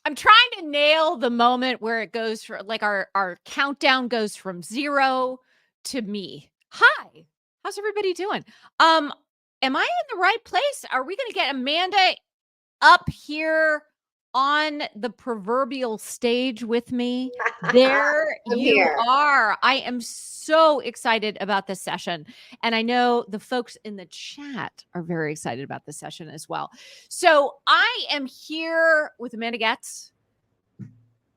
I'm trying to nail the moment where it goes from like our countdown goes from 0 to me. Hi. How's everybody doing? Am I in the right place? Are we going to get Amanda up here on the proverbial stage with me? There I'm you here. are. I am so excited about this session. And I know the folks in the chat are very excited about this session as well. So I am here with Amanda Goetz.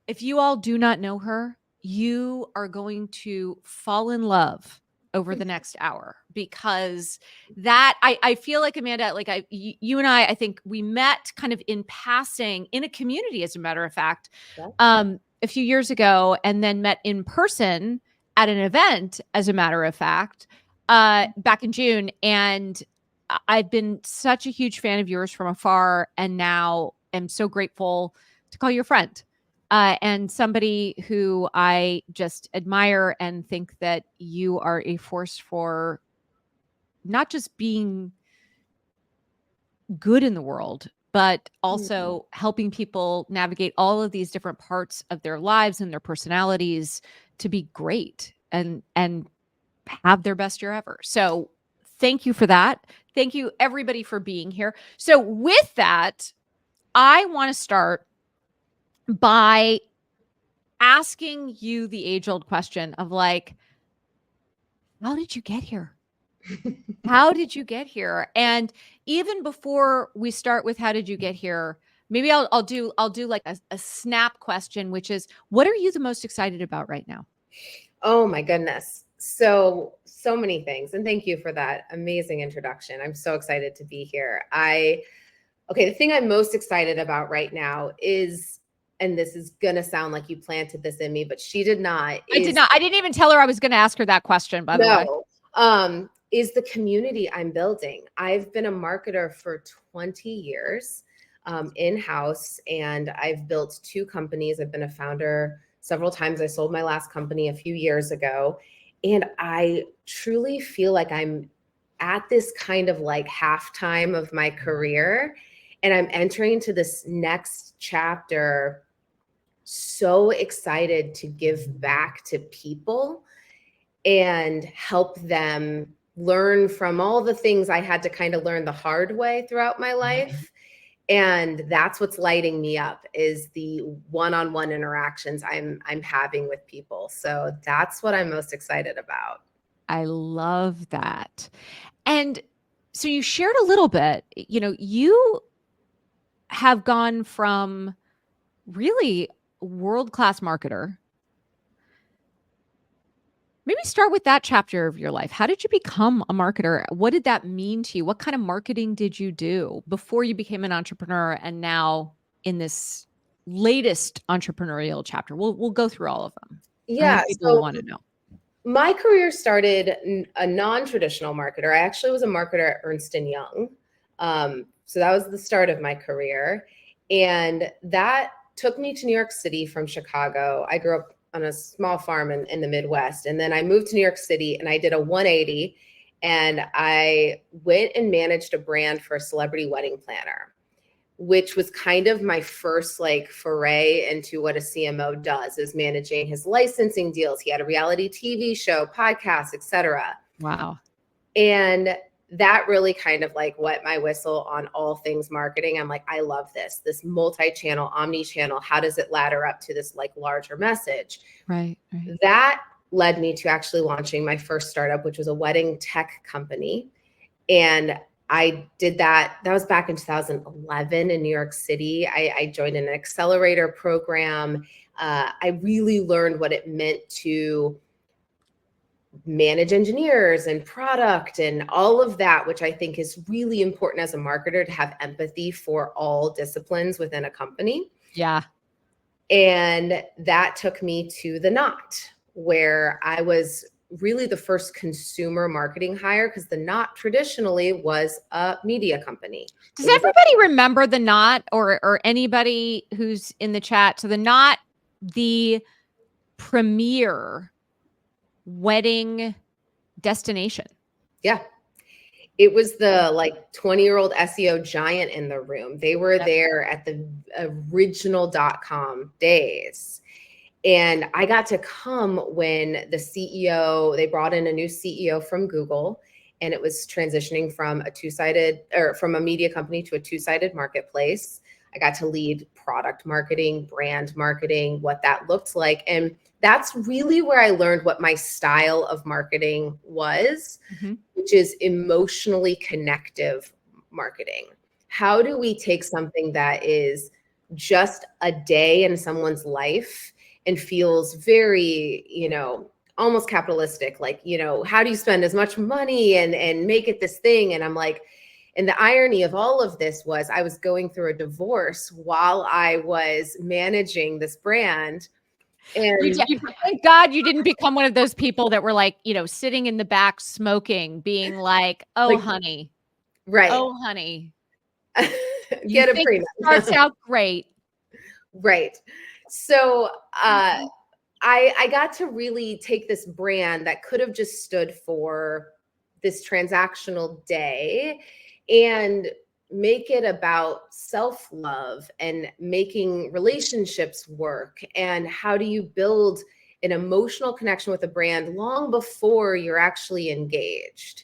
If you all do not know her, you are going to fall in love over the next hour because that I feel like Amanda, like you and I think we met kind of in passing in a community, as a matter of fact, a few years ago, and then met in person at an event, as a matter of fact, back in June. And I've been such a huge fan of yours from afar, and now am so grateful to call you a friend. And somebody who I just admire and think that you are a force for not just being good in the world, but also helping people navigate all of these different parts of their lives and their personalities to be great and have their best year ever. So thank you for that. Thank you everybody for being here. So with that, I want to start by asking you the age-old question of like, how did you get here? How did you get here? And even before we start with how did you get here, maybe I'll do like a snap question, which is, what are you the most excited about right now? Oh my goodness. So many things. And thank you for that amazing introduction. I'm so excited to be here. The thing I'm most excited about right now is, and this is going to sound like you planted this in me, but she did not. I did not. I didn't even tell her I was going to ask her that question, by the way. Is the community I'm building. I've been a marketer for 20 years in-house, and I've built 2 companies. I've been a founder several times. I sold my last company a few years ago. And I truly feel like I'm at this kind of like halftime of my career, and I'm entering into this next chapter so excited to give back to people and help them learn from all the things I had to kind of learn the hard way throughout my life. And that's what's lighting me up, is the one-on-one interactions I'm having with people. So that's what I'm most excited about. I love that. And so you shared a little bit, you have gone from really world-class marketer. Maybe start with that chapter of your life. How did you become a marketer? What did that mean to you? What kind of marketing did you do before you became an entrepreneur and now in this latest entrepreneurial chapter? We'll go through all of them. Yeah, I think people will want to know. My career started a non-traditional marketer. I actually was a marketer at Ernst & Young. So that was the start of my career. And that took me to New York City from Chicago. I grew up on a small farm in the Midwest. And then I moved to New York City and I did a 180, and I went and managed a brand for a celebrity wedding planner, which was kind of my first like foray into what a CMO does, is managing his licensing deals. He had a reality TV show, podcast, etc. Wow. And that really kind of like wet my whistle on all things marketing. I'm like, I love this multi-channel, omni-channel. How does it ladder up to this like larger message? Right. That led me to actually launching my first startup, which was a wedding tech company. And I did that. That was back in 2011 in New York City. I joined an accelerator program. I really learned what it meant to manage engineers and product and all of that, which I think is really important as a marketer, to have empathy for all disciplines within a company. Yeah. And that took me to The Knot, where I was really the first consumer marketing hire, because The Knot traditionally was a media company. Does everybody remember The Knot, or anybody who's in the chat? So The Knot, the premier wedding destination. Yeah. It was the like 20-year-old SEO giant in the room. They were there at the original .com days. And I got to come when the CEO, they brought in a new CEO from Google, and it was transitioning from a two-sided, or from a media company to a two-sided marketplace. I got to lead product marketing, brand marketing, what that looked like. And that's really where I learned what my style of marketing was, which is emotionally connective marketing. How do we take something that is just a day in someone's life and feels very, almost capitalistic, like, how do you spend as much money and make it this thing? And I'm like, and the irony of all of this was I was going through a divorce while I was managing this brand. And thank God you didn't become one of those people that were like, sitting in the back smoking, being like, oh, like, honey. Right. Oh, honey. Get a prenup. Starts out great. Right. So I got to really take this brand that could have just stood for this transactional day and make it about self-love and making relationships work. And how do you build an emotional connection with a brand long before you're actually engaged?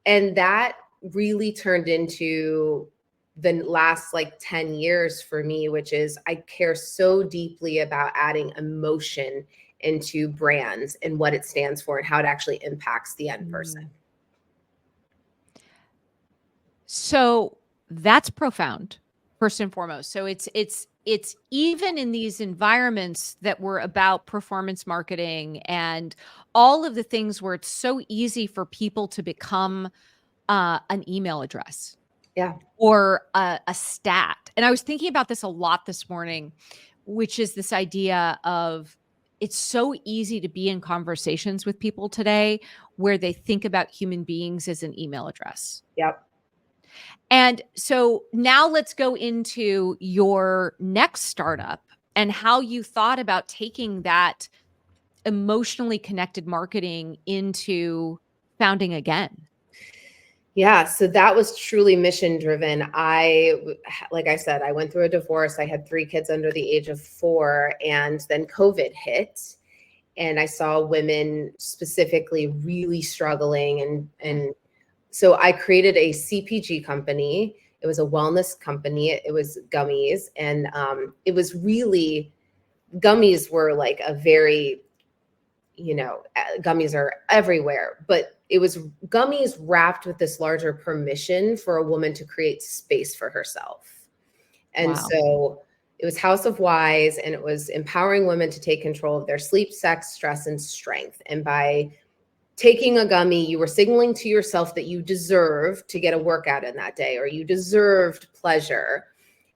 And that really turned into the last like 10 years for me, which is I care so deeply about adding emotion into brands and what it stands for and how it actually impacts the end person. So that's profound, first and foremost. So it's even in these environments that were about performance marketing and all of the things where it's so easy for people to become an email address. Yeah. Or a stat. And I was thinking about this a lot this morning, which is this idea of it's so easy to be in conversations with people today where they think about human beings as an email address. Yep. And so now let's go into your next startup and how you thought about taking that emotionally connected marketing into founding again. Yeah, so that was truly mission driven. Like I said, I went through a divorce. I had 3 kids under the age of 4, and then COVID hit. And I saw women specifically really struggling. And so I created a CPG company. It was a wellness company. It was gummies. And it was really, gummies were like a very, gummies are everywhere, but it was gummies wrapped with this larger permission for a woman to create space for herself. And Wow. So it was House of Wise, and it was empowering women to take control of their sleep, sex, stress, and strength. And by taking a gummy, you were signaling to yourself that you deserved to get a workout in that day, or you deserved pleasure.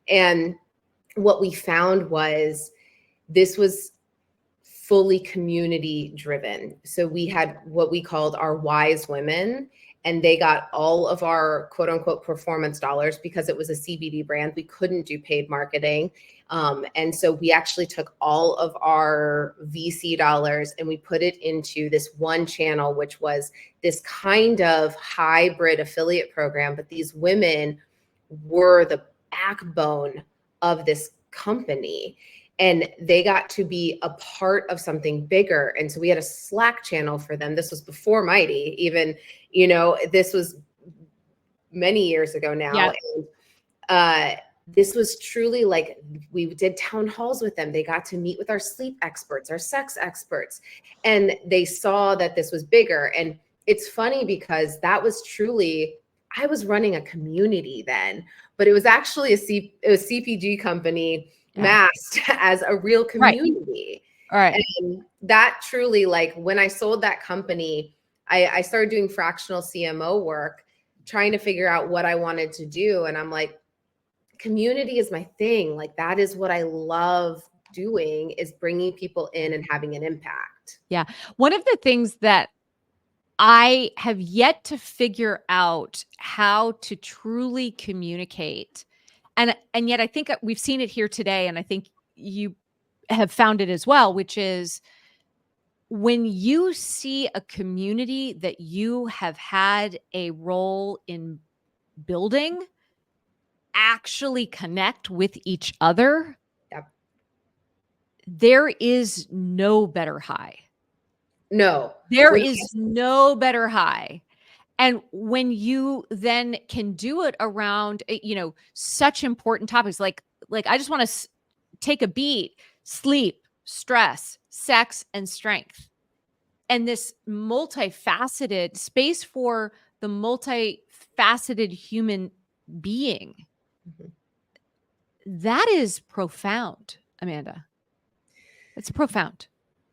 And what we found was this was fully community driven. So we had what we called our wise women, and they got all of our quote unquote performance dollars because it was a CBD brand. We couldn't do paid marketing. And so we actually took all of our VC dollars and we put it into this one channel, which was this kind of hybrid affiliate program. But these women were the backbone of this company, and they got to be a part of something bigger. And so we had a Slack channel for them. This was before Mighty, even, this was many years ago now. Yeah. And this was truly like, we did town halls with them. They got to meet with our sleep experts, our sex experts, and they saw that this was bigger. And it's funny because that was truly, I was running a community then, but it was actually a CPG company masked as a real community. Right. And that truly, like when I sold that company, I started doing fractional CMO work, trying to figure out what I wanted to do. And I'm like, community is my thing. Like that is what I love doing, is bringing people in and having an impact. Yeah. One of the things that I have yet to figure out how to truly communicate, and yet I think we've seen it here today, and I think you have found it as well, which is when you see a community that you have had a role in building actually connect with each other, Yep. there is no better high. No. There is no better high. And when you then can do it around, such important topics, like I just want to take a beat: sleep, stress, sex, and strength. And this multifaceted space for the multifaceted human being. Mhm. That is profound, Amanda. It's profound.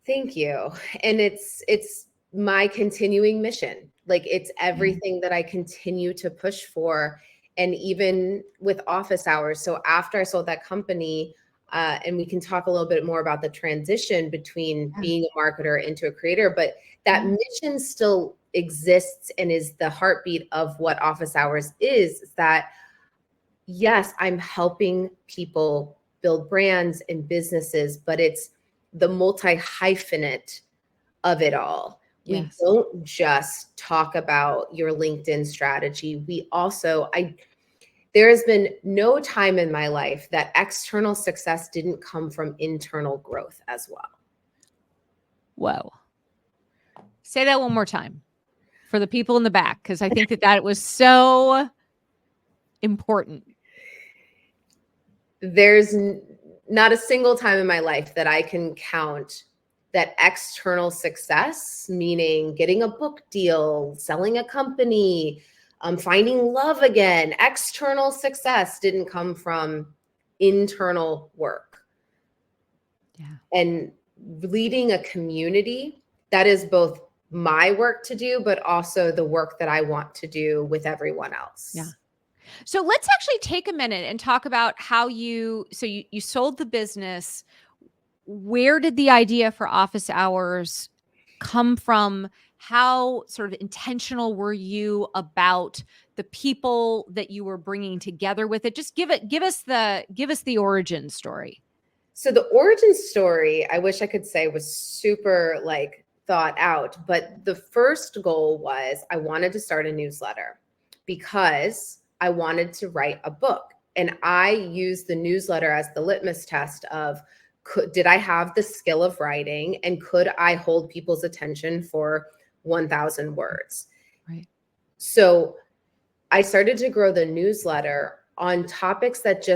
Thank you. And it's my continuing mission. Like, it's everything that I continue to push for. And even with office hours. So after I sold that company, and we can talk a little bit more about the transition between being a marketer into a creator, but that mission still exists and is the heartbeat of what office hours is that, yes, I'm helping people build brands and businesses, but it's the multi-hyphenate of it all. Yes. We don't just talk about your LinkedIn strategy. We also, there has been no time in my life that external success didn't come from internal growth as well. Whoa. Say that one more time for the people in the back, because I think that was so important. There's not a single time in my life that I can count that external success, meaning getting a book deal, selling a company, finding love again, external success didn't come from internal work. Yeah. And leading a community, that is both my work to do, but also the work that I want to do with everyone else. Yeah. So let's actually take a minute and talk about how you sold the business. Where did the idea for office hours come from? How sort of intentional were you about the people that you were bringing together with it? Just give us the origin story. So the origin story, I wish I could say, was super thought out, but the first goal was I wanted to start a newsletter because I wanted to write a book. And I used the newsletter as the litmus test of, did I have the skill of writing, and could I hold people's attention for 1,000 words? Right. So I started to grow the newsletter on topics that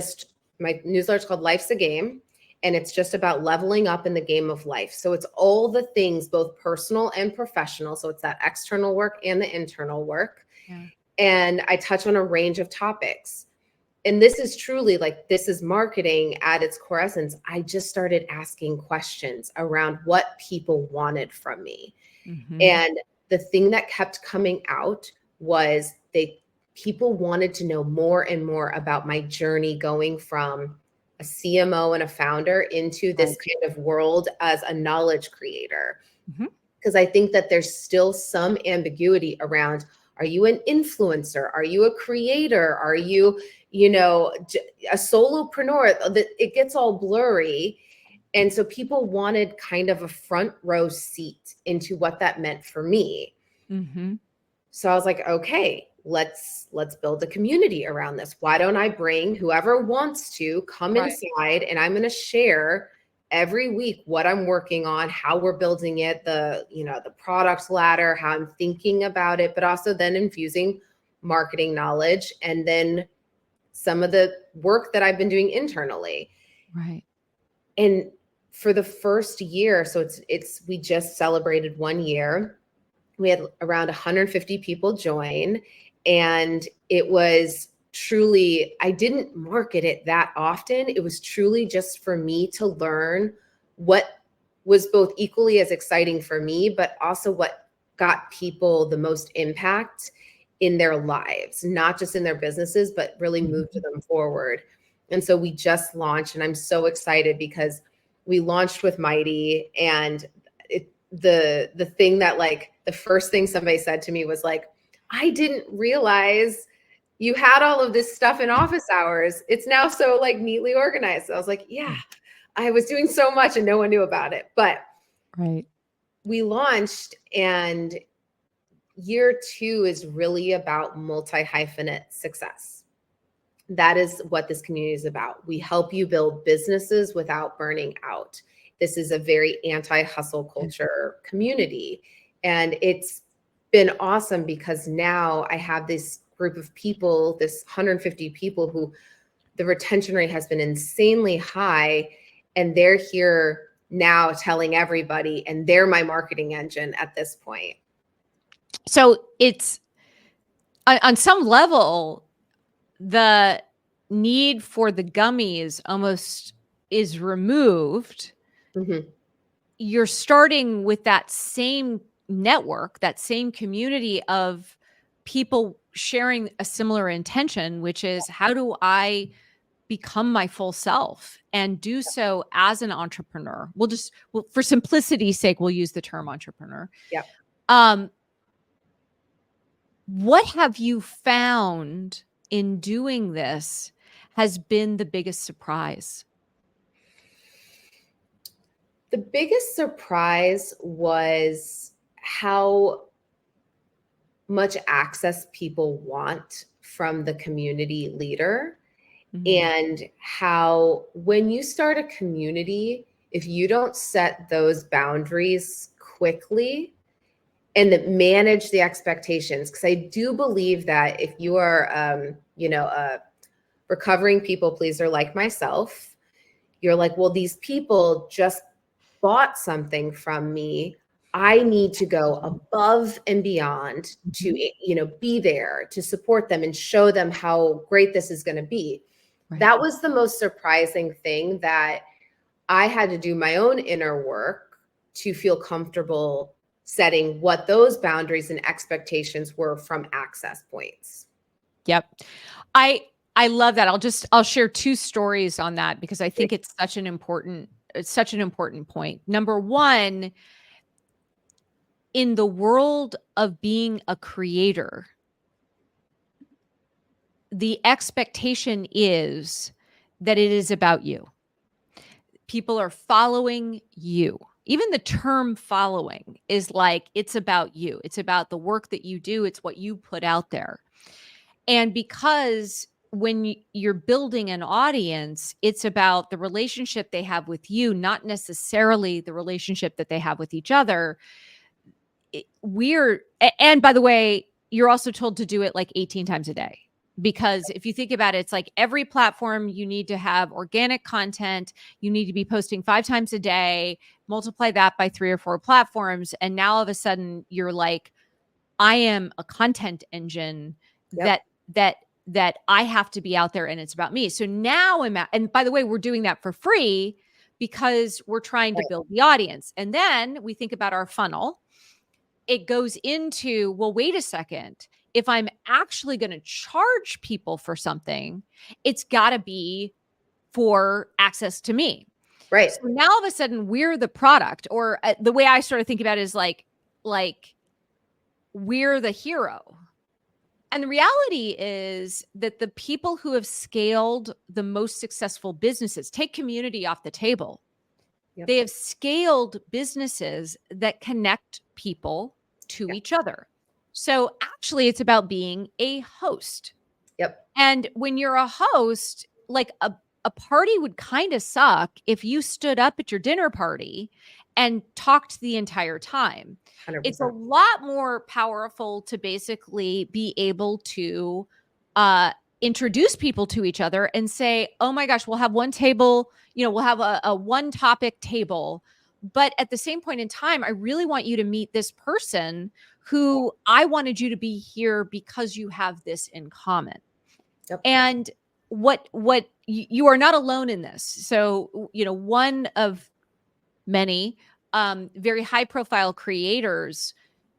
my newsletter is called Life's a Game, and it's just about leveling up in the game of life. So it's all the things, both personal and professional. So it's that external work and the internal work. Yeah. And I touch on a range of topics. And this is truly this is marketing at its core essence. I just started asking questions around what people wanted from me. Mm-hmm. And the thing that kept coming out was people wanted to know more and more about my journey going from a CMO and a founder into this kind of world as a knowledge creator. Because I think that there's still some ambiguity around, are you an influencer? Are you a creator? Are you, a solopreneur? It gets all blurry. And so people wanted kind of a front row seat into what that meant for me. Mm-hmm. So I was like, okay, let's build a community around this. Why don't I bring whoever wants to come inside, and I'm going to share every week what I'm working on, how we're building it, the product ladder, how I'm thinking about it, but also then infusing marketing knowledge and then some of the work that I've been doing internally. Right. And for the first year, so we just celebrated 1 year. We had around 150 people join, and it was truly, I didn't market it that often. It was truly just for me to learn what was both equally as exciting for me, but also what got people the most impact in their lives, not just in their businesses, but really moved them forward. And so we just launched, and I'm so excited because we launched with Mighty, and the thing that the first thing somebody said to me was I didn't realize you had all of this stuff in office hours. It's now so neatly organized. So I was like, yeah, I was doing so much and no one knew about it. But right. we launched, and year 2 is really about multi-hyphenate success. That is what this community is about. We help you build businesses without burning out. This is a very anti-hustle culture community. And it's been awesome because now I have this group of people, this 150 people who the retention rate has been insanely high. And they're here now telling everybody, and they're my marketing engine at this point. So it's on some level, the need for the gummies almost is removed. Mm-hmm. You're starting with that same network, that same community of people sharing a similar intention, which is how do I become my full self and do so as an entrepreneur? Well, for simplicity's sake, we'll use the term entrepreneur. Yeah. What have you found in doing this has been the biggest surprise? The biggest surprise was how much access people want from the community leader. Mm-hmm. And how when you start a community, if you don't set those boundaries quickly and that manage the expectations, because I do believe that if you are, a recovering people pleaser like myself, you're like, well, these people just bought something from me. I need to go above and beyond to, be there to support them and show them how great this is going to be. Right. That was the most surprising thing, that I had to do my own inner work to feel comfortable setting what those boundaries and expectations were from access points. Yep. I love that. I'll share 2 stories on that because I think it's such an important point. Number 1, in the world of being a creator, the expectation is that it is about you. People are following you. Even the term following is like, it's about you. It's about the work that you do. It's what you put out there. And because when you're building an audience, it's about the relationship they have with you, not necessarily the relationship that they have with each other. And by the way, you're also told to do it like 18 times a day. Because if you think about it, it's like every platform you need to have organic content. You need to be posting 5 times a day, multiply that by 3 or 4 platforms. And now all of a sudden you're like, I am a content engine. Yep. that I have to be out there and it's about me. So now and by the way, we're doing that for free because we're trying to build the audience. And then we think about our funnel. It goes into, well, wait a second. If I'm actually going to charge people for something, it's got to be for access to me. Right. So now all of a sudden we're the product, or the way I sort of think about it is like we're the hero. And the reality is that the people who have scaled the most successful businesses, take community off the table. Yep. They have scaled businesses that connect people to each other. So actually it's about being a host. Yep. And when you're a host, like a party would kind of suck if you stood up at your dinner party and talked the entire time. 100%. It's a lot more powerful to basically be able to introduce people to each other and say, oh my gosh, we'll have one table, we'll have a one topic table. But at the same point in time, I really want you to meet this person who I wanted you to be here because you have this in common. Yep. And what you are not alone in this. So, one of many very high profile creators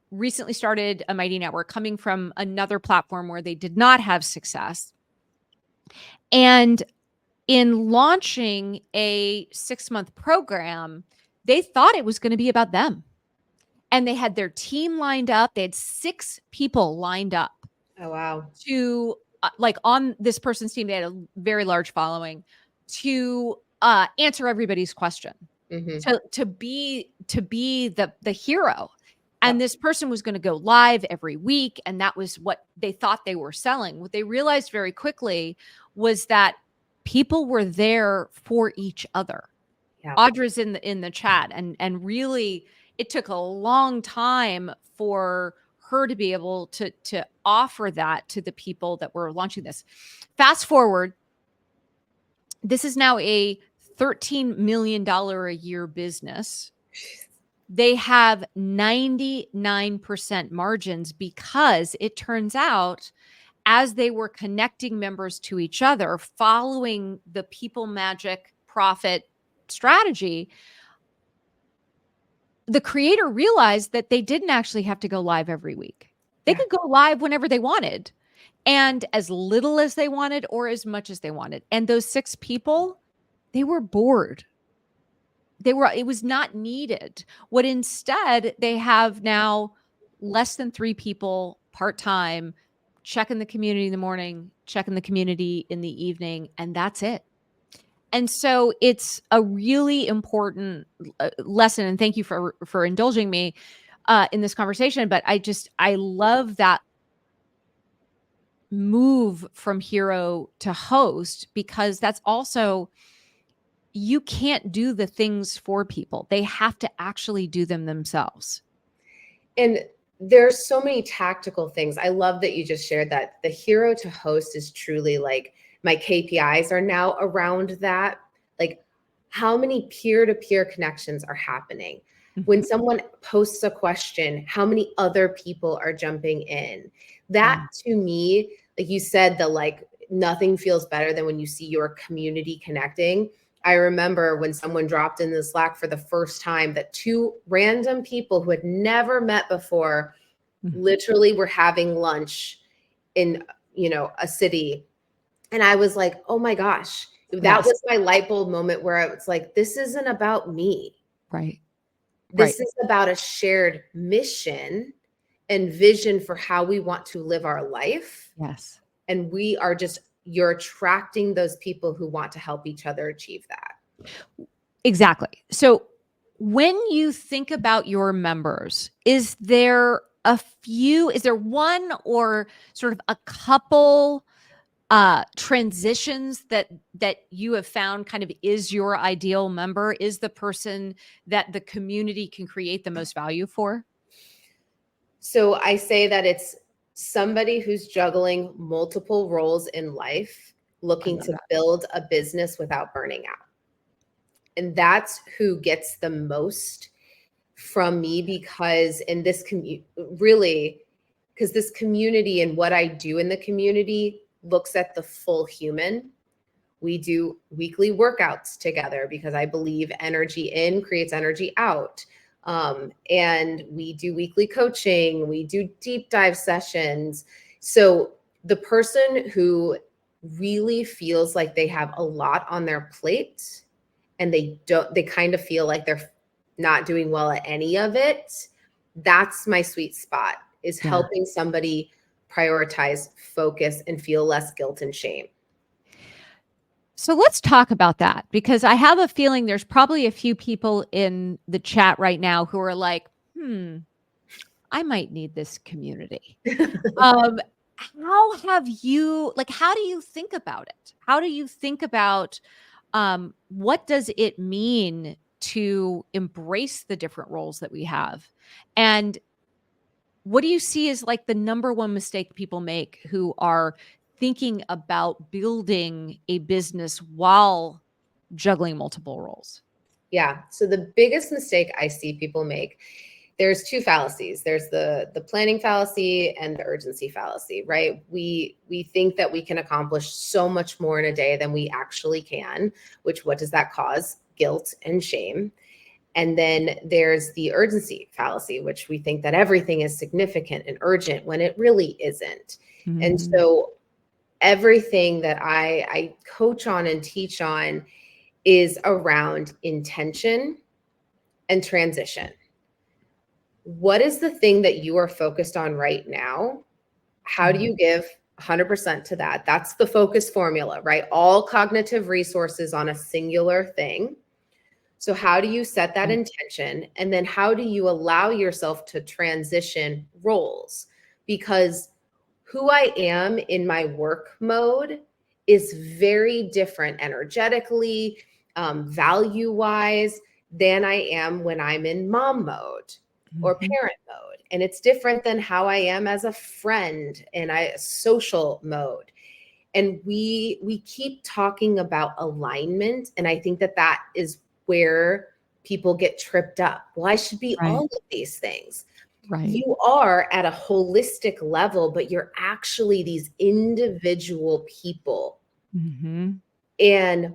recently started a Mighty Network coming from another platform where they did not have success. And in launching a 6-month program, they thought it was going to be about them. And they had their team lined up. They had 6 people lined up. Oh, wow. To on this person's team, they had a very large following, to answer everybody's question. Mm-hmm. To be to be the hero. And this person was going to go live every week. And that was what they thought they were selling. What they realized very quickly was that people were there for each other. Yeah. Audra's in the chat. And really, it took a long time for her to be able to offer that to the people that were launching this. Fast forward, this is now a $13 million a year business. They have 99% margins because it turns out, as they were connecting members to each other, following the people magic profit strategy, the creator realized that they didn't actually have to go live every week. They could go live whenever they wanted, and as little as they wanted or as much as they wanted. And those 6 people, they were bored. It was not needed. What instead they have now, less than 3 people part-time, checking the community in the morning, checking the community in the evening, and that's it. And so it's a really important lesson. And thank you for indulging me in this conversation. But I love that move from hero to host, because that's also, you can't do the things for people. They have to actually do them themselves. And there's so many tactical things. I love that you just shared that. The hero to host is truly like, my KPIs are now around that. Like, how many peer-to-peer connections are happening? When someone posts a question, how many other people are jumping in? That to me, like you said, nothing feels better than when you see your community connecting. I remember when someone dropped in the Slack for the first time that 2 random people who had never met before literally were having lunch in, a city. And I was like, oh my gosh, that was my light bulb moment where I was like, this isn't about me. Right. This is about a shared mission and vision for how we want to live our life. Yes. And you're attracting those people who want to help each other achieve that. Exactly. So when you think about your members, is there one or sort of a couple transitions that you have found kind of is your ideal member, is the person that the community can create the most value for? So I say that it's somebody who's juggling multiple roles in life, looking to build a business without burning out. And that's who gets the most from me, because in this because this community and what I do in the community looks at the full human. We do weekly workouts together because I believe energy in creates energy out. And we do weekly coaching, we do deep dive sessions. So the person who really feels like they have a lot on their plate and they kind of feel like they're not doing well at any of it, that's my sweet spot, is helping somebody prioritize, focus, and feel less guilt and shame. So let's talk about that, because I have a feeling there's probably a few people in the chat right now who are like, I might need this community. How do you think about it? How do you think about what does it mean to embrace the different roles that we have? And what do you see as like the number one mistake people make who are thinking about building a business while juggling multiple roles? Yeah. So the biggest mistake I see people make, there's 2 fallacies. There's the planning fallacy and the urgency fallacy, right? We think that we can accomplish so much more in a day than we actually can, what does that cause? Guilt and shame. And then there's the urgency fallacy, which we think that everything is significant and urgent when it really isn't. And so everything that I coach on and teach on is around intention and transition. What is the thing that you are focused on right now? How do you give 100% to that? That's the focus formula, right? All cognitive resources on a singular thing. So how do you set that intention? And then how do you allow yourself to transition roles? Because who I am in my work mode is very different energetically, value-wise, than I am when I'm in mom mode or parent mode. And it's different than how I am as a friend and social mode. And we keep talking about alignment. And I think that is where people get tripped up. Well, I should be all of these things. Right. You are at a holistic level, but you're actually these individual people. And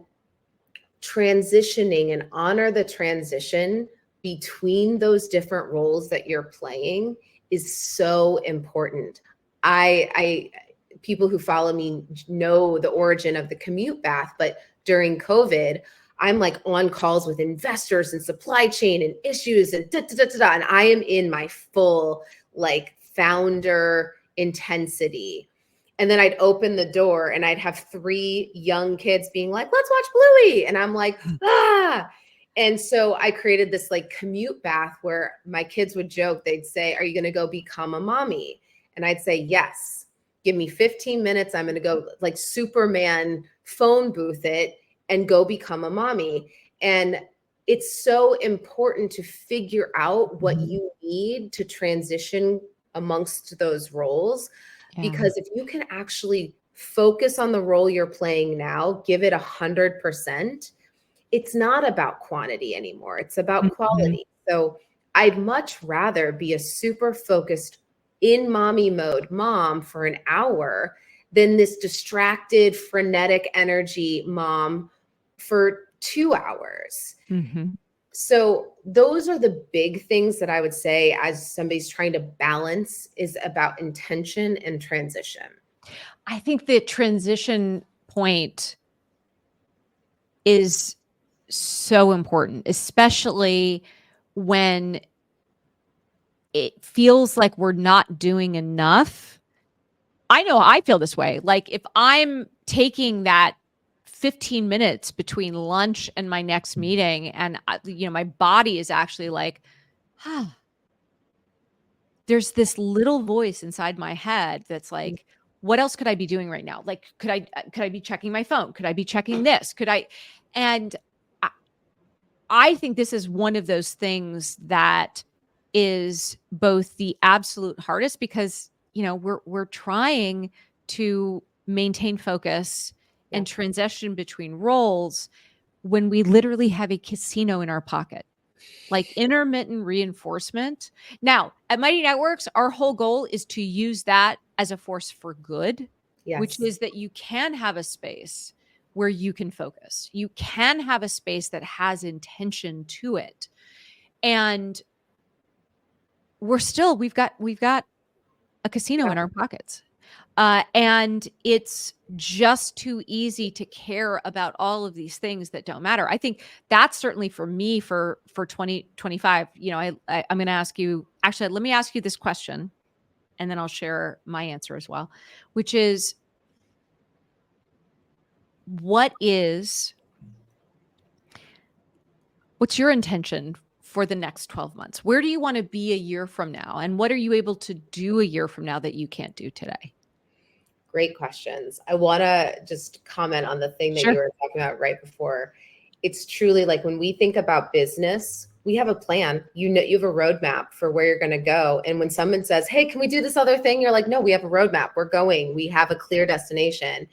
transitioning and honor the transition between those different roles that you're playing is so important. People who follow me know the origin of the commute bath, but during COVID, I'm like on calls with investors and supply chain and issues and and I am in my full like founder intensity. And then I'd open the door and I'd have 3 young kids being like, let's watch Bluey. And I'm like, ah. And so I created this like commute bath where my kids would joke. They'd say, are you going to go become a mommy? And I'd say, yes, give me 15 minutes. I'm going to go like Superman phone booth it and go become a mommy. And it's so important to figure out what you need to transition amongst those roles. Because if you can actually focus on the role you're playing now, give it 100%, it's not about quantity anymore. It's about quality. So I'd much rather be a super focused in mommy mode mom for an hour than this distracted, frenetic energy mom for 2 hours. So those are the big things that I would say as somebody's trying to balance is about intention and transition. I think the transition point is so important, especially when it feels like we're not doing enough. I know I feel this way. Like if I'm taking that 15 minutes between lunch and my next meeting and my body is actually like, there's this little voice inside my head that's like, what else could I be doing right now? Like, could I be checking my phone? Could I be checking this? And I think this is one of those things that is both the absolute hardest because, we're trying to maintain focus and transition between roles when we literally have a casino in our pocket, like intermittent reinforcement. Now, at Mighty Networks, our whole goal is to use that as a force for good, which is that you can have a space where you can focus. You can have a space that has intention to it. And we've got a casino in our pockets. And it's just too easy to care about all of these things that don't matter. I think that's certainly for me for 2025. I'm going to ask you, actually, let me ask you this question and then I'll share my answer as well, which is, what's your intention for the next 12 months? Where do you want to be a year from now? And what are you able to do a year from now that you can't do today? Great questions. I want to just comment on the thing that you were talking about right before. It's truly like when we think about business, we have a plan. You have a roadmap for where you're going to go. And when someone says, hey, can we do this other thing? You're like, no, we have a roadmap. We're going. We have a clear destination.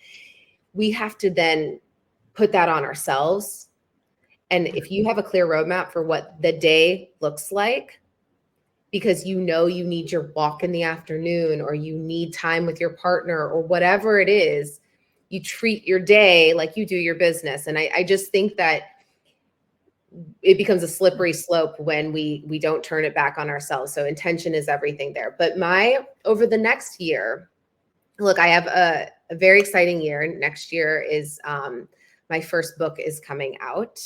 We have to then put that on ourselves. And if you have a clear roadmap for what the day looks like, because you need your walk in the afternoon or you need time with your partner or whatever it is, you treat your day like you do your business. And I just think that it becomes a slippery slope when we don't turn it back on ourselves. So intention is everything there. But over the next year, look, I have a very exciting year. Next year is my first book is coming out.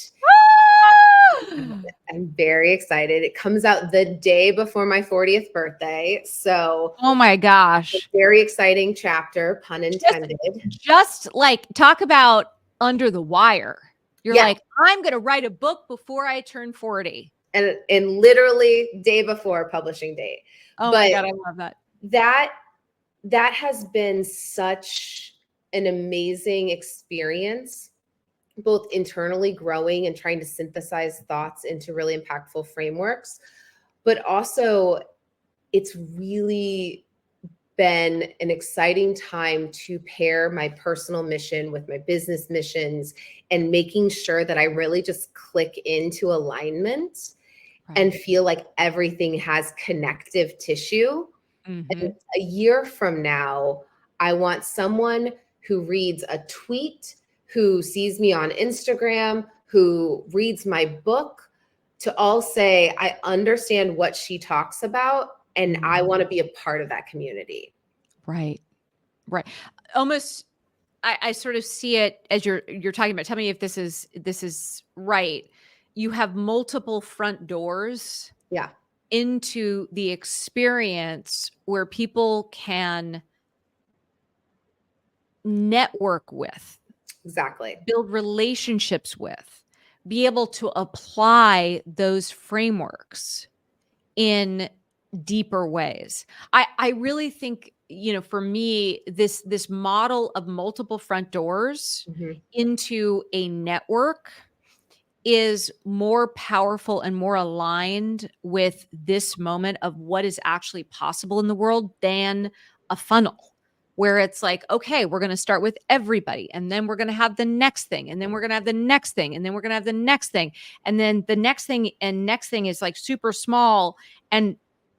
I'm very excited. It comes out the day before my 40th birthday. So, oh my gosh, very exciting chapter, pun intended. Just like talk about under the wire. You're Yeah. like, I'm going to write a book before I turn 40. And literally day before publishing date. Oh But my God, I love that. That has been such an amazing experience, both internally growing and trying to synthesize thoughts into really impactful frameworks, but also it's really been an exciting time to pair my personal mission with my business missions and making sure that I really just click into alignment and feel like everything has connective tissue. Mm-hmm. And a year from now, I want someone who reads a tweet, who sees me on Instagram, who reads my book, to all say, I understand what she talks about, and I want to be a part of that community. Right. Right. Almost, I sort of see it as you're talking about. Tell me if this is right. You have multiple front doors Yeah, into the experience where people can network with, exactly. build relationships with, be able to apply those frameworks in deeper ways. I really think, for me, this model of multiple front doors Mhm. into a network is more powerful and more aligned with this moment of what is actually possible in the world than a funnel where it's like, okay, we're going to start with everybody, and then we're going to have the next thing, and then we're going to have the next thing, and then we're going to have the next thing, and then the next thing and next thing is like super small. And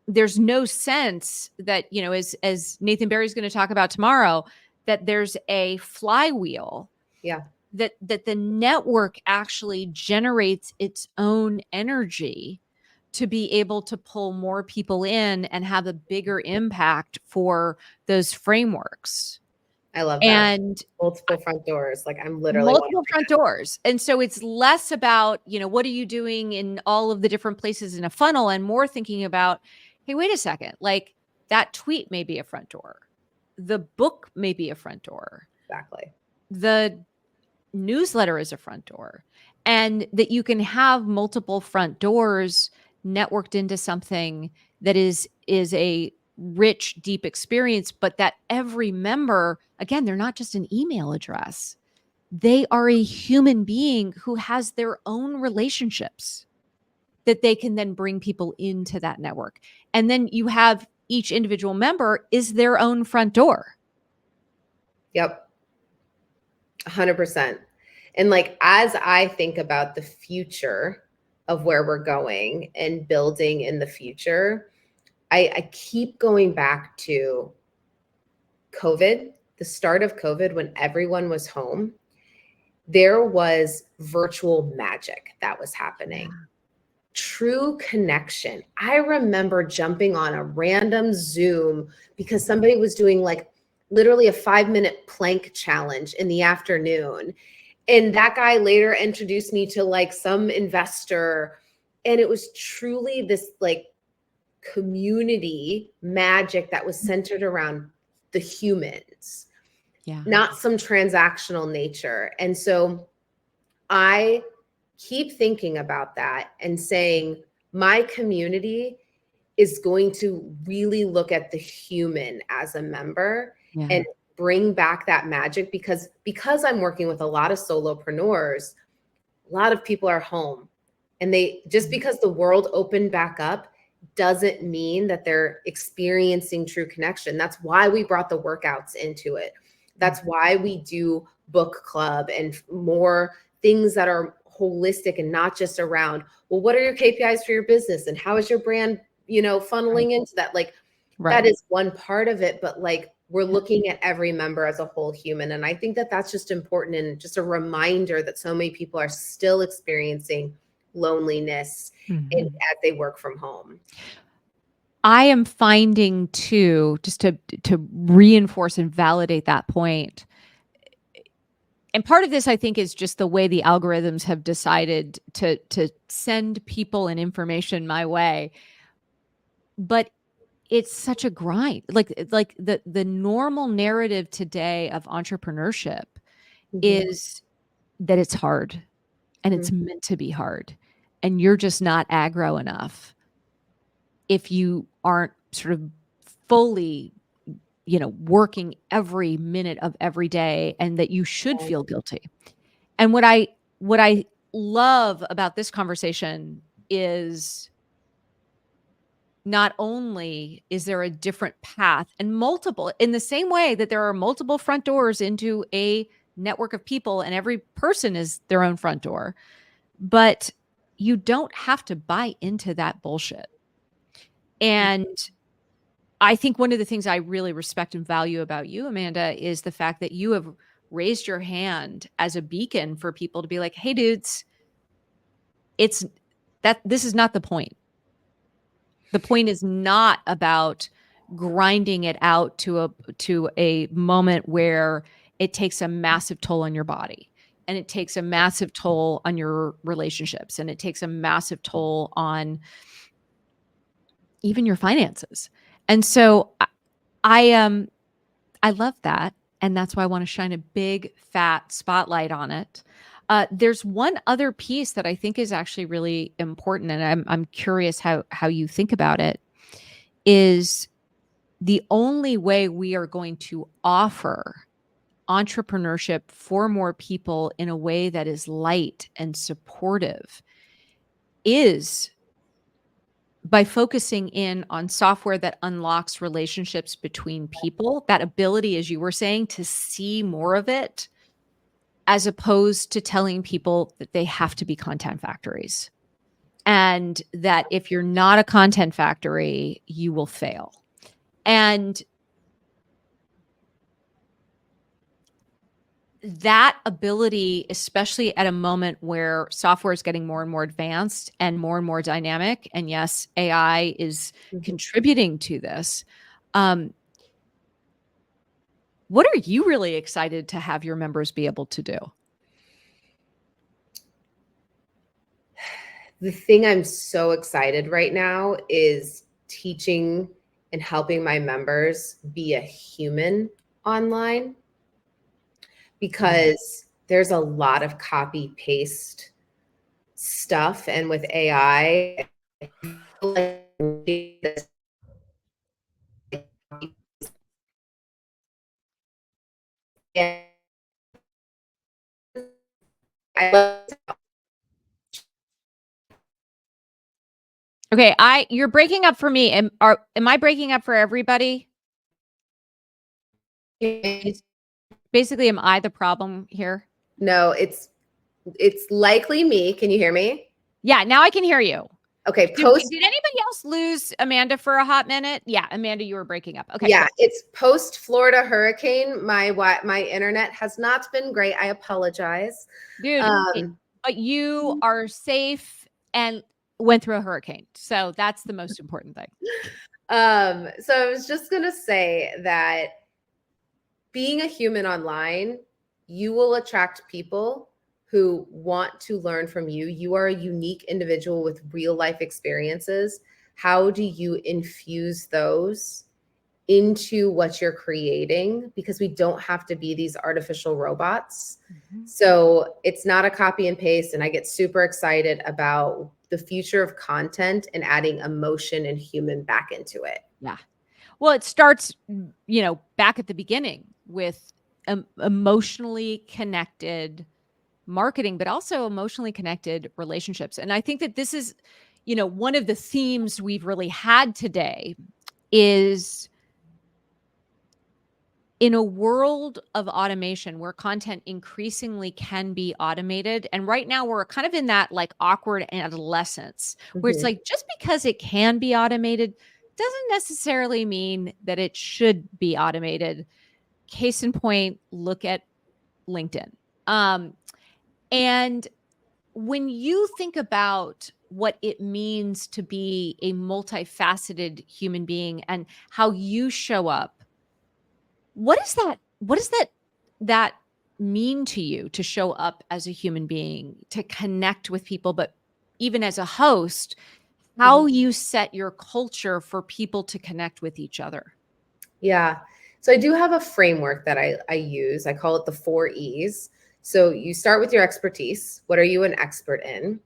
there's no sense that, as Nathan Barry's going to talk about tomorrow, that there's a flywheel. Yeah. That the network actually generates its own energy to be able to pull more people in and have a bigger impact for those frameworks. I love that. And Multiple front doors. Like, I'm literally multiple front doors. And so it's less about, what are you doing in all of the different places in a funnel, and more thinking about, hey, wait a second, like that tweet may be a front door. The book may be a front door. Exactly. The newsletter is a front door, and that you can have multiple front doors networked into something that is a rich, deep experience, but that every member, again, they're not just an email address. They are a human being who has their own relationships that they can then bring people into that network. And then you have each individual member is their own front door. Yep. 100%. And like, as I think about the future of where we're going and building in the future, I keep going back to COVID, the start of COVID, when everyone was home. There was virtual magic that was happening. Yeah. True connection. I remember jumping on a random Zoom because somebody was doing like literally a 5-minute plank challenge in the afternoon. And that guy later introduced me to like some investor. And it was truly this like community magic that was centered around the humans, not some transactional nature. And so I keep thinking about that and saying my community is going to really look at the human as a member and bring back that magic, because I'm working with a lot of solopreneurs, a lot of people are home, and they just because the world opened back up doesn't mean that they're experiencing true connection. That's why we brought the workouts into it. That's why we do book club and more things that are holistic and not just around, well, what are your KPIs for your business and how is your brand, funneling into that? Like, that is one part of it, but like, we're looking at every member as a whole human. And I think that that's just important, and just a reminder that so many people are still experiencing loneliness as they work from home. I am finding too, just to reinforce and validate that point. And part of this, I think, is just the way the algorithms have decided to send people and information my way. But it's such a grind. Like the normal narrative today of entrepreneurship is that it's hard. and it's meant to be hard. And you're just not aggro enough if you aren't sort of fully, working every minute of every day, and that you should feel guilty. And what I love about this conversation is not only is there a different path and multiple, in the same way that there are multiple front doors into a network of people and every person is their own front door, but you don't have to buy into that bullshit. And I think one of the things I really respect and value about you, Amanda, is the fact that you have raised your hand as a beacon for people to be like, hey, dudes, this is not the point. The point is not about grinding it out to a moment where it takes a massive toll on your body, and it takes a massive toll on your relationships, and it takes a massive toll on even your finances. And so I love that. And that's why I want to shine a big fat spotlight on it. There's one other piece that I think is actually really important, and I'm curious how you think about it, is the only way we are going to offer entrepreneurship for more people in a way that is light and supportive is by focusing in on software that unlocks relationships between people, that ability, as you were saying, to see more of it, as opposed to telling people that they have to be content factories. And that if you're not a content factory, you will fail. And that ability, especially at a moment where software is getting more and more advanced and more dynamic, and yes, AI is contributing to this. What are you really excited to have your members be able to do? The thing I'm so excited right now is teaching and helping my members be a human online, because there's a lot of copy paste stuff. And with AI, I feel like Okay, you're breaking up for me. Am I breaking up for everybody? Basically, am I the problem here? No, it's likely me. Can you hear me? Yeah, now I can hear you. Okay. Did anybody else lose Amanda for a hot minute? Yeah, Amanda, you were breaking up. Okay. Yeah, cool. It's post Florida hurricane. My internet has not been great. I apologize. Dude, but you are safe and went through a hurricane. So that's the most important thing. So I was just going to say that being a human online, you will attract people who want to learn from you. You are a unique individual with real life experiences. How do you infuse those into what you're creating? Because we don't have to be these artificial robots. So it's not a copy and paste. And I get super excited about the future of content and adding emotion and human back into it. Yeah. Well, it starts, back at the beginning with emotionally connected marketing, but also emotionally connected relationships. And I think that this is, one of the themes we've really had today is, in a world of automation where content increasingly can be automated. And right now we're kind of in that like awkward adolescence where it's like, just because it can be automated doesn't necessarily mean that it should be automated. Case in point, look at LinkedIn. And when you think about what it means to be a multifaceted human being and how you show up, what does that mean to you, to show up as a human being, to connect with people, but even as a host, how you set your culture for people to connect with each other? Yeah. So I do have a framework that I use. I call it the 4 E's. So you start with your expertise. What are you an expert in?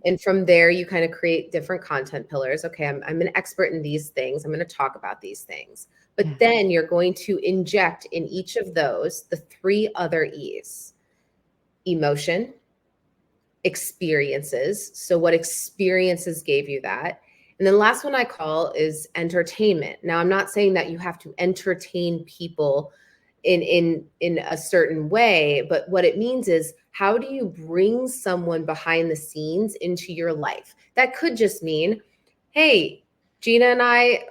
And from there, you kind of create different content pillars. Okay, I'm an expert in these things. I'm going to talk about these things. But then you're going to inject in each of those the 3 other E's: emotion, experiences. So what experiences gave you that? And then the last one I call is entertainment. Now, I'm not saying that you have to entertain people in a certain way, but what it means is, how do you bring someone behind the scenes into your life? That could just mean, hey, Gina and I,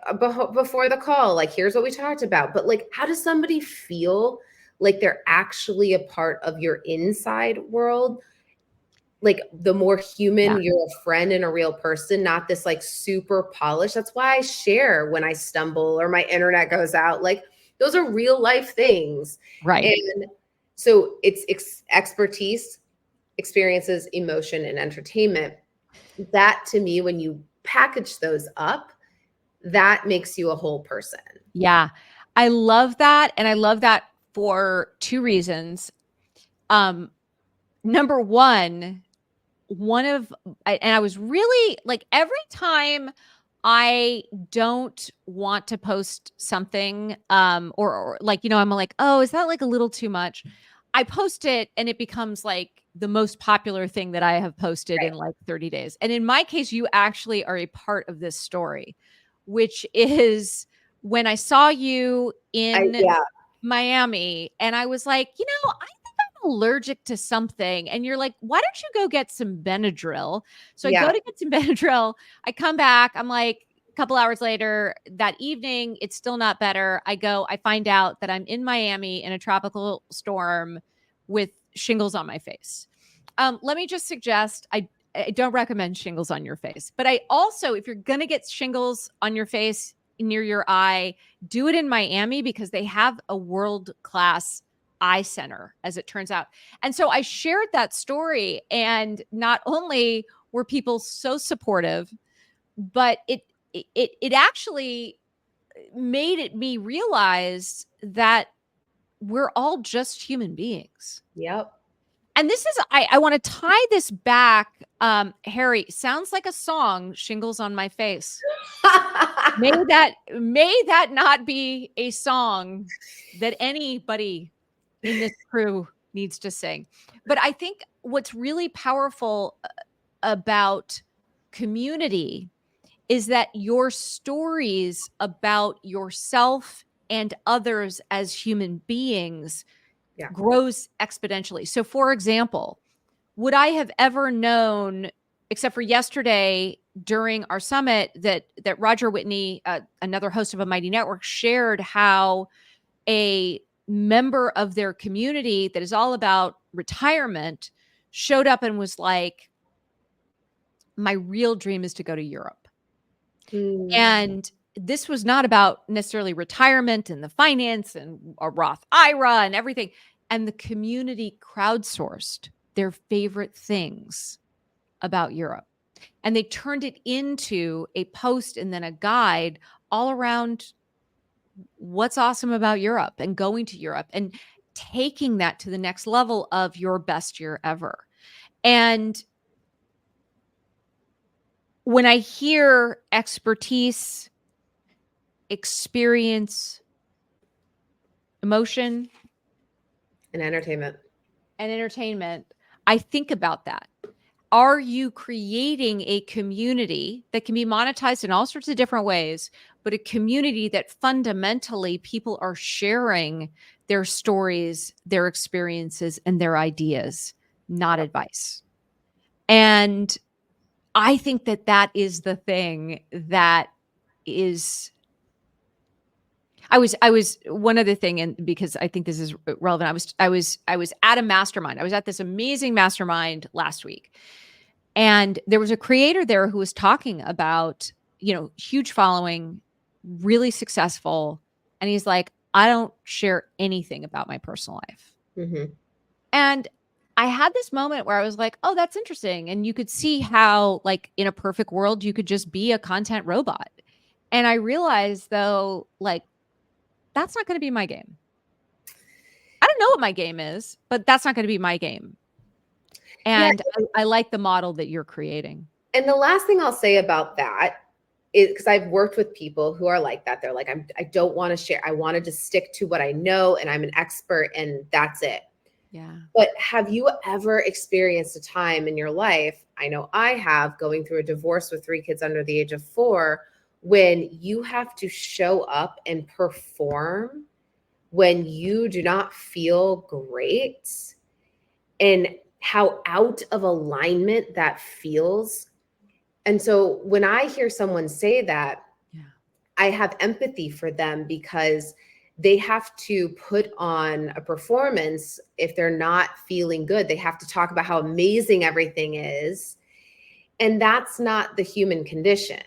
before the call, like, here's what we talked about. But like, how does somebody feel like they're actually a part of your inside world? Like, the more human you're, a friend and a real person, not this like super polished. That's why I share when I stumble or my internet goes out. Like, those are real life things. Right. And so it's expertise, experiences, emotion, and entertainment. That, to me, when you package those up, that makes you a whole person. Yeah. I love that. And I love that for 2 reasons. Number one, I was really like, every time I don't want to post something, or like, I'm like, oh, is that like a little too much? I post it and it becomes like the most popular thing that I have posted in like 30 days. And in my case, you actually are a part of this story, which is when I saw you in Miami, and I was like, I think I'm allergic to something. And you're like, why don't you go get some Benadryl? So I go to get some Benadryl. I come back. I'm like, a couple hours later that evening, it's still not better. I find out that I'm in Miami in a tropical storm with shingles on my face. Let me just suggest, I don't recommend shingles on your face, but I also, if you're going to get shingles on your face, near your eye, do it in Miami, because they have a world-class eye center, as it turns out. And so I shared that story, and not only were people so supportive, but it actually made me realize that we're all just human beings. Yep. And this is, I want to tie this back. Harry, sounds like a song, Shingles on My Face. May that not be a song that anybody in this crew needs to sing. But I think what's really powerful about community is that your stories about yourself and others as human beings grows exponentially. So, for example, would I have ever known, except for yesterday during our summit, that Roger Whitney, another host of A Mighty Network, shared how a member of their community that is all about retirement showed up and was like, my real dream is to go to Europe. And this was not about necessarily retirement and the finance and a Roth IRA and everything. And the community crowdsourced their favorite things about Europe. And they turned it into a post and then a guide all around what's awesome about Europe and going to Europe and taking that to the next level of your best year ever. And when I hear expertise, experience, emotion, and entertainment, I think about that. Are you creating a community that can be monetized in all sorts of different ways, but a community that fundamentally people are sharing their stories, their experiences, and their ideas, not advice? And I think that that is the thing that is. I was one other thing, and because I think this is relevant, I was at a mastermind. I was at this amazing mastermind last week, and there was a creator there who was talking about, huge following, really successful, and he's like, I don't share anything about my personal life. And I had this moment where I was like, oh, that's interesting. And you could see how, like, in a perfect world, you could just be a content robot. And I realized, though, like, that's not going to be my game. I don't know what my game is, but that's not going to be my game. And I like the model that you're creating. And the last thing I'll say about that is, because I've worked with people who are like that. They're like, I don't want to share. I want to just stick to what I know and I'm an expert and that's it. Yeah. But have you ever experienced a time in your life, I know I have, going through a divorce with 3 kids under the age of 4, when you have to show up and perform when you do not feel great, and how out of alignment that feels? And so when I hear someone say that, I have empathy for them, because they have to put on a performance. If they're not feeling good, they have to talk about how amazing everything is. And that's not the human condition.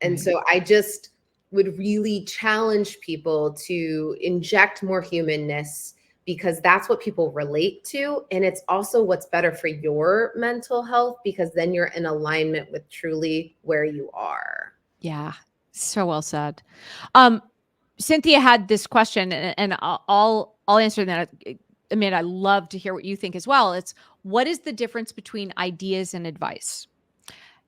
And so I just would really challenge people to inject more humanness, because that's what people relate to. And it's also what's better for your mental health, because then you're in alignment with truly where you are. Yeah. So well said. Cynthia had this question, and I'll answer that. Amanda, I love to hear what you think as well. It's, what is the difference between ideas and advice?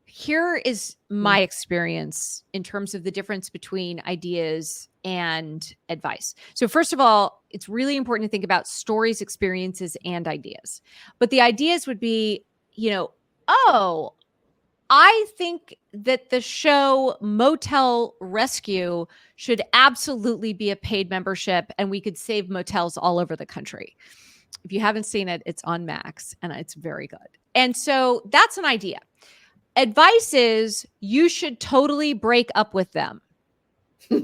Here is my experience in terms of the difference between ideas and advice. So first of all, it's really important to think about stories, experiences, and ideas. But the ideas would be, oh, I think that the show Motel Rescue should absolutely be a paid membership, and we could save motels all over the country. If you haven't seen it, it's on Max and it's very good. And so that's an idea. Advice is, you should totally break up with them. And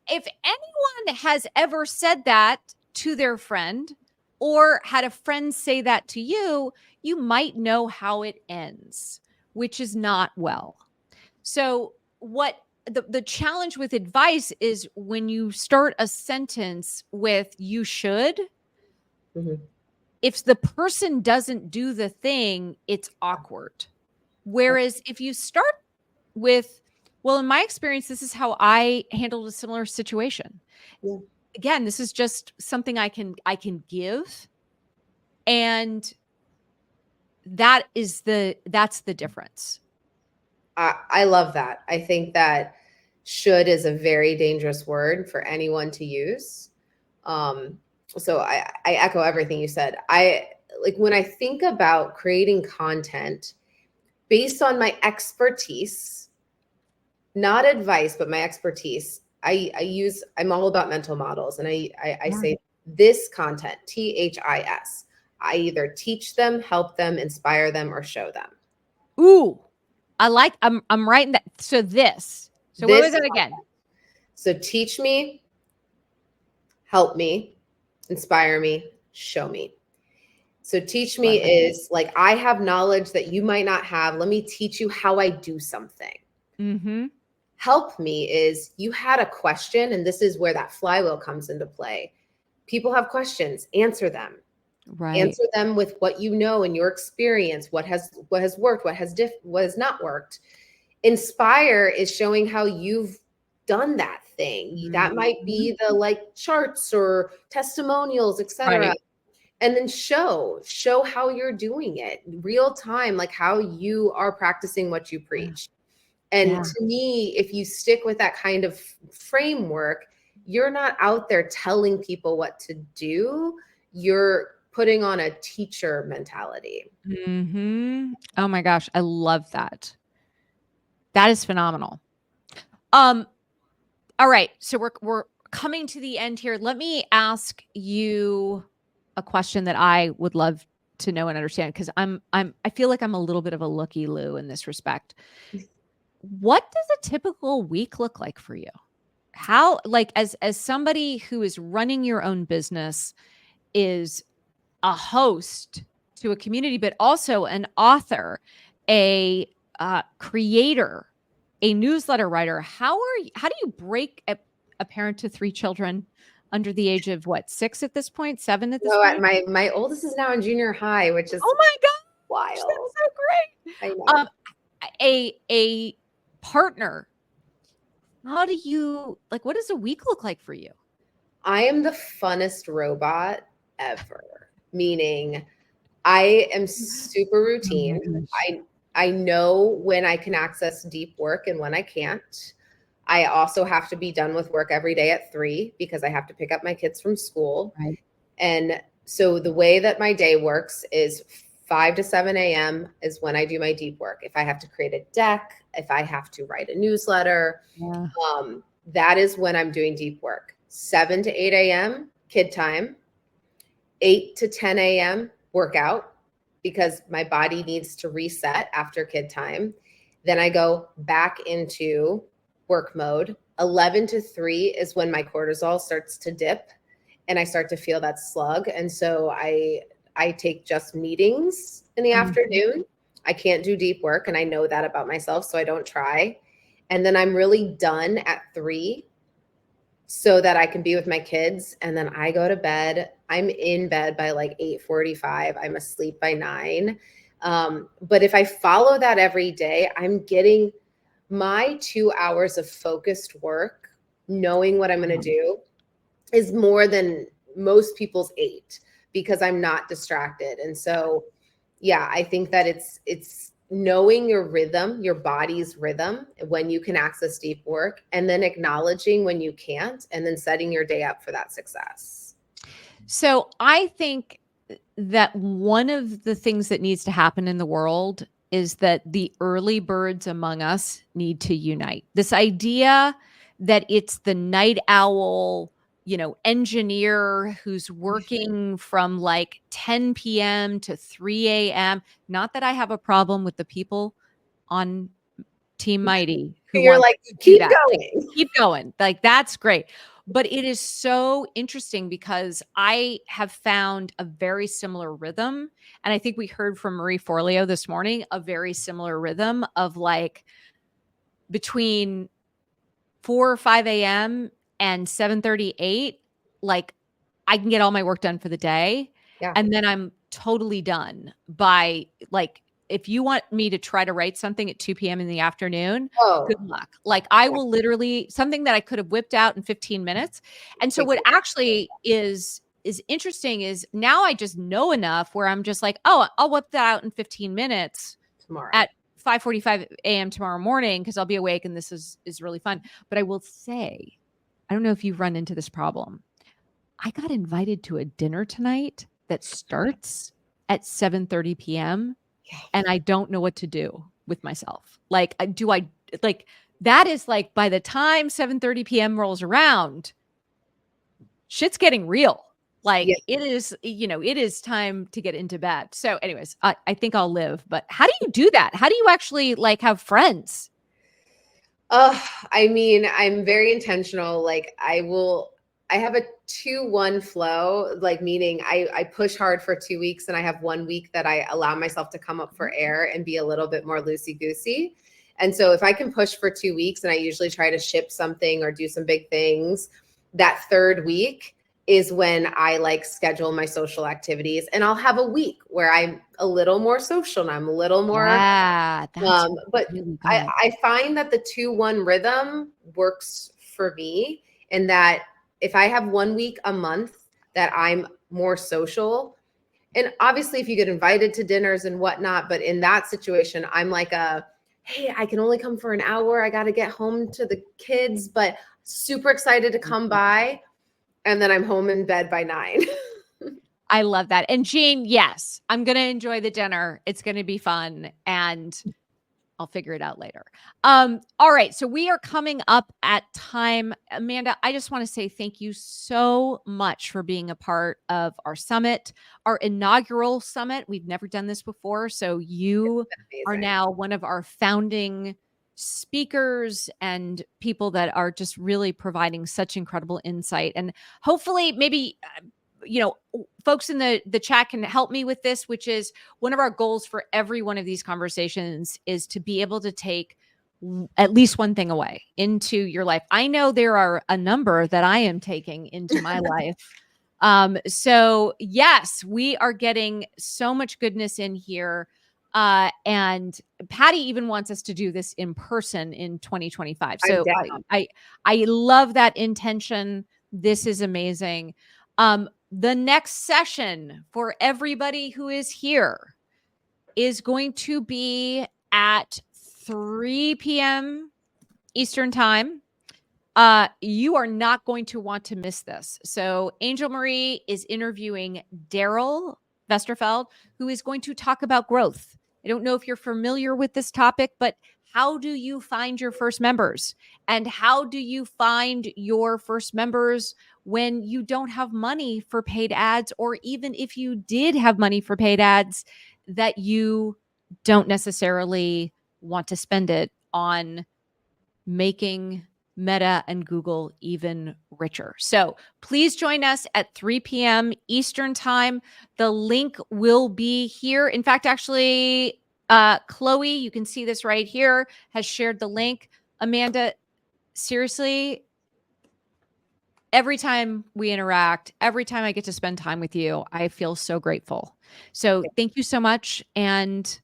if anyone has ever said that to their friend, or had a friend say that to you, you might know how it ends, which is not well. So what the challenge with advice is, when you start a sentence with "you should," if the person doesn't do the thing, it's awkward. Whereas if you start with, well, in my experience, this is how I handled a similar situation. Yeah. Again, this is just something I can give. And that's the difference. I love that. I think that should is a very dangerous word for anyone to use. So I echo everything you said. When I think about creating content based on my expertise, not advice, but my expertise, I'm all about mental models. And I say this content, THIS, I either teach them, help them, inspire them, or show them. Ooh, I'm writing that. So what was it again? So teach me, help me, inspire me, show me. So teach me is like, I have knowledge that you might not have. Let me teach you how I do something. Help me is, you had a question, and this is where that flywheel comes into play. People have questions, answer them. Right. Answer them with what you know and your experience, what has worked, what has not worked. Inspire is showing how you've done that thing. That might be the charts or testimonials, etc. Right. And then show how you're doing it real time, like how you are practicing what you preach. And to me, if you stick with that kind of framework, you're not out there telling people what to do. You're putting on a teacher mentality. Oh my gosh, I love that. That is phenomenal. All right, so we're coming to the end here. Let me ask you a question that I would love to know and understand, because I feel like I'm a little bit of a looky-loo in this respect. What does a typical week look like for you? How, as somebody who is running your own business, is a host to a community, but also an author, a creator, a newsletter writer, how do you break a parent to 3 children under the age of 6 at this point, 7 at this point? My oldest is now in junior high, which is, oh my god, wild. that's so great. I know. A partner, how do you, what does a week look like for you? I am the funnest robot ever, meaning I am super Oh my routine. gosh. I know when I can access deep work and when I can't. I also have to be done with work every day at 3 because I have to pick up my kids from school. Right. And so the way that my day works is 5 to 7 a.m. is when I do my deep work. If I have to create a deck, if I have to write a newsletter, Yeah. that is when I'm doing deep work. 7 to 8 a.m., kid time. 8 to 10 a.m., workout, because my body needs to reset after kid time. Then I go back into work mode. 11 to 3 is when my cortisol starts to dip and I start to feel that slug. And so I take just meetings in the afternoon. I can't do deep work, and I know that about myself, so I don't try. And then I'm really done at 3 so that I can be with my kids, and then I go to bed. I'm in bed by like 8:45. I'm asleep by 9. But if I follow that every day, I'm getting my 2 hours of focused work, knowing what I'm going to do, is more than most people's 8 because I'm not distracted. And so, yeah, I think that it's knowing your rhythm, your body's rhythm, when you can access deep work, and then acknowledging when you can't, and then setting your day up for that success. So I think that one of the things that needs to happen in the world is that the early birds among us need to unite. This idea that it's the night owl, engineer who's working from like 10 p.m. to 3 a.m. Not that I have a problem with the people on Team Mighty who You're want like, to do keep that. Like, going. keep going. Like, that's great. But it is so interesting because I have found a very similar rhythm. And I think we heard from Marie Forleo this morning, a very similar rhythm of like between 4 or 5 a.m. and 7:38, like I can get all my work done for the day. Yeah. And then I'm totally done by like, if you want me to try to write something at 2 p.m. in the afternoon, Oh, good luck. Like I yeah. will literally something that I could have whipped out in 15 minutes. And so Takes what me actually is interesting is now I just know enough where I'm just like, oh, I'll whip that out in 15 minutes tomorrow. at 5:45 a.m. tomorrow morning because I'll be awake and this is really fun. But I will say, I don't know if you've run into this problem. I got invited to a dinner tonight that starts at 7:30 p.m. Yeah. and I don't know what to do with myself. Like, do I like that is like by the time 7:30 p.m. rolls around, shit's getting real. Like Yeah. it is, it is time to get into bed. So, anyways, I think I'll live. But how do you do that? How do you actually like have friends? I mean, I'm very intentional. Like I have a 2-1 flow, like meaning I push hard for 2 weeks and I have 1 week that I allow myself to come up for air and be a little bit more loosey goosey. And so if I can push for 2 weeks and I usually try to ship something or do some big things, that third week is when I like schedule my social activities, and I'll have a week where I'm a little more social and I'm a little more Yeah, that's but really I, good. I find that the 2-1 rhythm works for me, and that if I have 1 week a month that I'm more social, and obviously if you get invited to dinners and whatnot, but in that situation, I'm like hey, I can only come for an hour. I got to get home to the kids, but super excited to come by. And then I'm home in bed by 9. I love that. And Jean, yes, I'm going to enjoy the dinner. It's going to be fun and I'll figure it out later. All right. So we are coming up at time. Amanda, I just want to say thank you so much for being a part of our summit, our inaugural summit. We've never done this before. So you are now one of our founding speakers and people that are just really providing such incredible insight. And hopefully maybe folks in the chat can help me with this, which is one of our goals for every one of these conversations is to be able to take at least one thing away into your life. I know there are a number that I am taking into my life. So yes, we are getting so much goodness in here. And Patty even wants us to do this in person in 2025. I'm So down. I love that intention. This is amazing. The next session for everybody who is here is going to be at 3 p.m. Eastern time. You are not going to want to miss this. So Angel Marie is interviewing Daryl Vesterfeld, who is going to talk about growth. I don't know if you're familiar with this topic, but how do you find your first members? And how do you find your first members when you don't have money for paid ads, or even if you did have money for paid ads, that you don't necessarily want to spend it on making Meta and Google even richer. So please join us at 3 p.m. Eastern time. The link will be here. In fact, actually, Chloe, you can see this right here, has shared the link. Amanda, seriously, every time we interact, every time I get to spend time with you, I feel so grateful. So thank you so much. And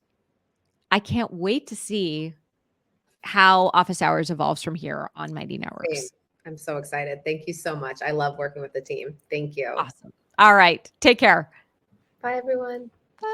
I can't wait to see how office hours evolves from here on Mighty Networks. I'm so excited. Thank you so much. I love working with the team. Thank you. Awesome. All right. Take care. Bye, everyone. Bye.